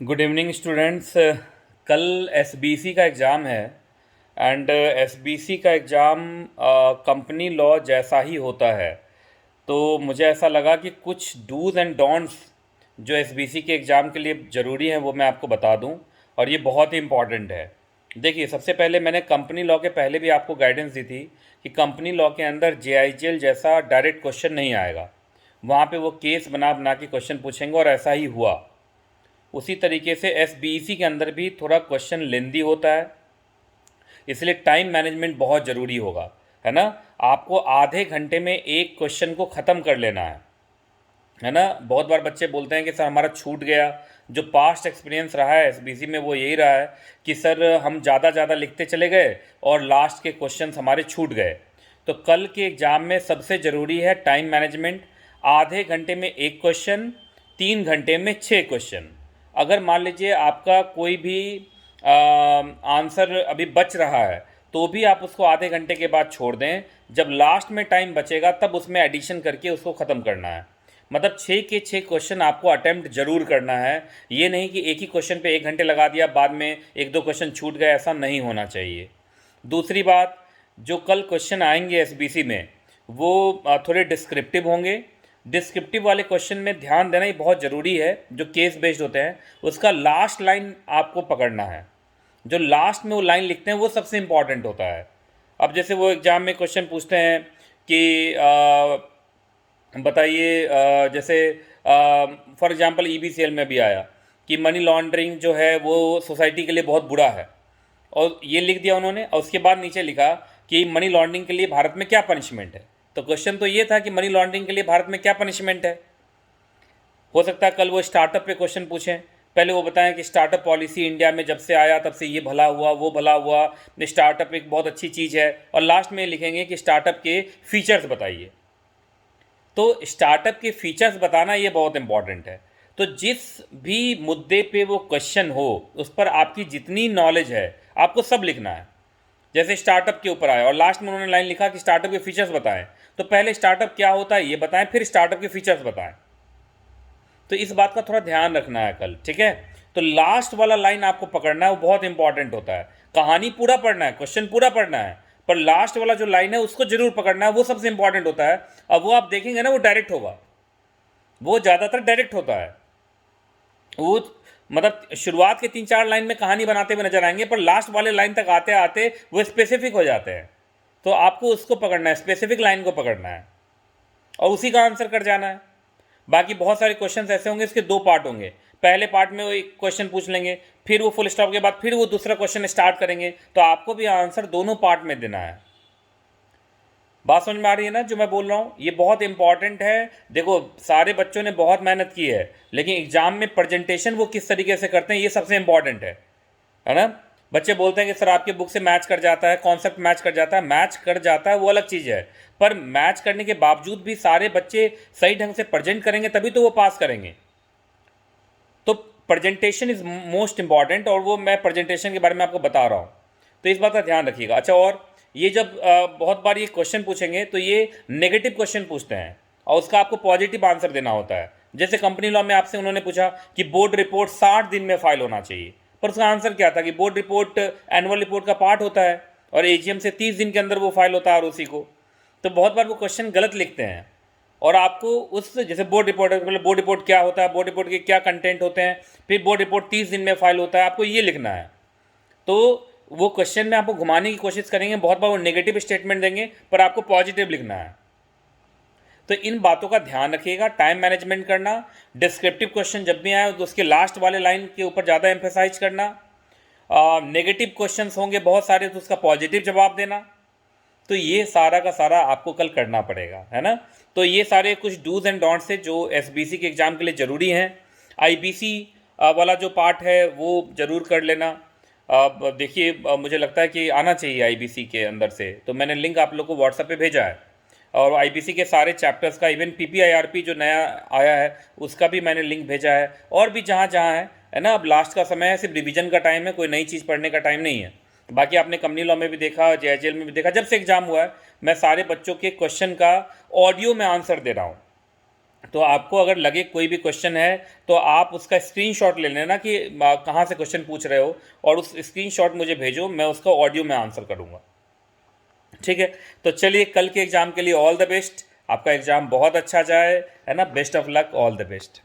Good evening students. कल SBC का exam है एंड एसबीसी का एग्ज़ाम कंपनी लॉ जैसा ही होता है। तो मुझे ऐसा लगा कि कुछ डूज़ एंड डोंट्स जो एसबीसी के एग्ज़ाम के लिए ज़रूरी हैं वो मैं आपको बता दूं, और ये बहुत ही इम्पॉर्टेंट है। देखिए, सबसे पहले मैंने कंपनी लॉ के पहले भी आपको गाइडेंस दी थी कि कंपनी लॉ के अंदर जेआईजीएल जैसा डायरेक्ट क्वेश्चन नहीं आएगा। वहाँ पे वो केस बना बना के क्वेश्चन पूछेंगे, और ऐसा ही हुआ। उसी तरीके से एसबीसी के अंदर भी थोड़ा क्वेश्चन लेंदी होता है, इसलिए टाइम मैनेजमेंट बहुत ज़रूरी होगा, है ना। आपको आधे घंटे में एक क्वेश्चन को ख़त्म कर लेना है ना। बहुत बार बच्चे बोलते हैं कि सर हमारा छूट गया। जो पास्ट एक्सपीरियंस रहा है एसबीसी में वो यही रहा है कि सर हम ज़्यादा लिखते चले गए और लास्ट के क्वेश्चंस हमारे छूट गए। तो कल के एग्ज़ाम में सबसे ज़रूरी है टाइम मैनेजमेंट। आधे घंटे में एक क्वेश्चन, 3 घंटे में 6 क्वेश्चन। अगर मान लीजिए आपका कोई भी आंसर अभी बच रहा है तो भी आप उसको आधे घंटे के बाद छोड़ दें। जब लास्ट में टाइम बचेगा तब उसमें एडिशन करके उसको ख़त्म करना है। मतलब 6 के 6 क्वेश्चन आपको अटेम्प्ट जरूर करना है। ये नहीं कि एक ही क्वेश्चन पे 1 घंटे लगा दिया, बाद में 1-2 क्वेश्चन छूट गए, ऐसा नहीं होना चाहिए। दूसरी बात, जो कल क्वेश्चन आएंगे एसबीसी में वो थोड़े डिस्क्रिप्टिव होंगे। डिस्क्रिप्टिव वाले क्वेश्चन में ध्यान देना ही बहुत ज़रूरी है। जो केस बेस्ड होते हैं उसका लास्ट लाइन आपको पकड़ना है। जो लास्ट में वो लाइन लिखते हैं वो सबसे इम्पॉर्टेंट होता है। अब जैसे वो एग्ज़ाम में क्वेश्चन पूछते हैं कि बताइए, जैसे फॉर एग्जांपल ईबीसीएल में भी आया कि मनी लॉन्ड्रिंग जो है वो सोसाइटी के लिए बहुत बुरा है, और ये लिख दिया उन्होंने, और उसके बाद नीचे लिखा कि मनी लॉन्ड्रिंग के लिए भारत में क्या पनिशमेंट है। तो क्वेश्चन तो ये था कि मनी लॉन्ड्रिंग के लिए भारत में क्या पनिशमेंट है। हो सकता है कल वो स्टार्टअप पे क्वेश्चन पूछें। पहले वो बताएं कि स्टार्टअप पॉलिसी इंडिया में जब से आया तब से ये भला हुआ वो भला हुआ, स्टार्टअप एक बहुत अच्छी चीज़ है, और लास्ट में लिखेंगे कि स्टार्टअप के फीचर्स बताइए। तो स्टार्टअप के फीचर्स बताना ये बहुत इंपॉर्टेंट है। तो जिस भी मुद्दे पे वो क्वेश्चन हो उस पर आपकी जितनी नॉलेज है आपको सब लिखना है। जैसे स्टार्टअप के ऊपर आया और लास्ट में उन्होंने लाइन लिखा कि स्टार्टअप के फीचर्स बताएं, तो पहले स्टार्टअप क्या होता है ये बताएं, फिर स्टार्टअप के फीचर्स बताएं। तो इस बात का थोड़ा ध्यान रखना है कल, ठीक है। तो लास्ट वाला लाइन आपको पकड़ना है, वो बहुत इंपॉर्टेंट होता है। कहानी पूरा पढ़ना है, क्वेश्चन पूरा पढ़ना है, पर लास्ट वाला जो लाइन है उसको जरूर पकड़ना है, वो सबसे इंपॉर्टेंट होता है। अब वो आप देखेंगे ना वो डायरेक्ट होगा, वो ज़्यादातर डायरेक्ट होता है। वो मतलब शुरुआत के 3-4 लाइन में कहानी बनाते हुए नजर आएंगे, पर लास्ट वाले लाइन तक आते आते वो स्पेसिफिक हो जाते हैं। तो आपको उसको पकड़ना है, स्पेसिफिक लाइन को पकड़ना है और उसी का आंसर कर जाना है। बाकी बहुत सारे क्वेश्चन ऐसे होंगे, इसके 2 पार्ट होंगे। पहले पार्ट में वो एक क्वेश्चन पूछ लेंगे, फिर वो फुल स्टॉप के बाद फिर वो दूसरा क्वेश्चन स्टार्ट करेंगे, तो आपको भी आंसर दोनों पार्ट में देना है। बात समझ में आ रही है ना जो मैं बोल रहा हूँ, ये बहुत इंपॉर्टेंट है। देखो, सारे बच्चों ने बहुत मेहनत की है, लेकिन एग्जाम में प्रेजेंटेशन वो किस तरीके से करते हैं ये सबसे इंपॉर्टेंट है ना। बच्चे बोलते हैं कि सर आपके बुक से मैच कर जाता है, कॉन्सेप्ट मैच कर जाता है। मैच कर जाता है वो अलग चीज़ है, पर मैच करने के बावजूद भी सारे बच्चे सही ढंग से प्रेजेंट करेंगे तभी तो वो पास करेंगे। तो प्रेजेंटेशन इज मोस्ट इंपॉर्टेंट, और वो मैं प्रेजेंटेशन के बारे में आपको बता रहा हूँ, तो इस बात का ध्यान रखिएगा। अच्छा, और ये जब बहुत बार ये क्वेश्चन पूछेंगे तो ये नेगेटिव क्वेश्चन पूछते हैं और उसका आपको पॉजिटिव आंसर देना होता है। जैसे कंपनी लॉ में आपसे उन्होंने पूछा कि बोर्ड रिपोर्ट 60 दिन में फाइल होना चाहिए, पर उसका आंसर क्या था कि बोर्ड रिपोर्ट एनुअल रिपोर्ट का पार्ट होता है और एजीएम से 30 दिन के अंदर वो फाइल होता है आरओसी को। तो बहुत बार वो क्वेश्चन गलत लिखते हैं, और आपको उस जैसे बोर्ड रिपोर्ट, मतलब बोर्ड रिपोर्ट क्या होता है, बोर्ड रिपोर्ट के क्या कंटेंट होते हैं, फिर बोर्ड रिपोर्ट 30 दिन में फाइल होता है, आपको ये लिखना है। तो वो क्वेश्चन में आपको घुमाने की कोशिश करेंगे, बहुत बार वो नेगेटिव स्टेटमेंट देंगे, पर आपको पॉजिटिव लिखना है। तो इन बातों का ध्यान रखिएगा, टाइम मैनेजमेंट करना। डिस्क्रिप्टिव क्वेश्चन जब भी आए तो उसके लास्ट वाले लाइन के ऊपर ज़्यादा एम्फेसाइज करना। नेगेटिव क्वेश्चंस होंगे बहुत सारे तो उसका पॉजिटिव जवाब देना। तो ये सारा का सारा आपको कल करना पड़ेगा, है ना। तो ये सारे कुछ डूज एंड डोंट्स है जो एसबीसी के एग्ज़ाम के लिए ज़रूरी हैं। आईबीसी वाला जो पार्ट है वो ज़रूर कर लेना। देखिए, मुझे लगता है कि आना चाहिए आईबीसी के अंदर से, तो मैंने लिंक आप लोग को व्हाट्सएप पे भेजा है, और आईबीसी के सारे चैप्टर्स का, इवन पीपीआईआरपी जो नया आया है उसका भी मैंने लिंक भेजा है, और भी जहाँ जहाँ है ना। अब लास्ट का समय है, सिर्फ रिवीजन का टाइम है, कोई नई चीज़ पढ़ने का टाइम नहीं है। बाकी आपने कंपनी लॉ में भी देखा, जेएचएल में भी देखा, जब से एग्ज़ाम हुआ है मैं सारे बच्चों के क्वेश्चन का ऑडियो में आंसर दे रहा हूँ, तो आपको अगर लगे कोई भी क्वेश्चन है तो आप उसका स्क्रीनशॉट ले लेना कि कहाँ से क्वेश्चन पूछ रहे हो, और उस स्क्रीनशॉट मुझे भेजो, मैं उसका ऑडियो में आंसर करूँगा। ठीक है, तो चलिए कल के एग्ज़ाम के लिए ऑल द बेस्ट, आपका एग्ज़ाम बहुत अच्छा जाए, है ना, best of luck, all the best.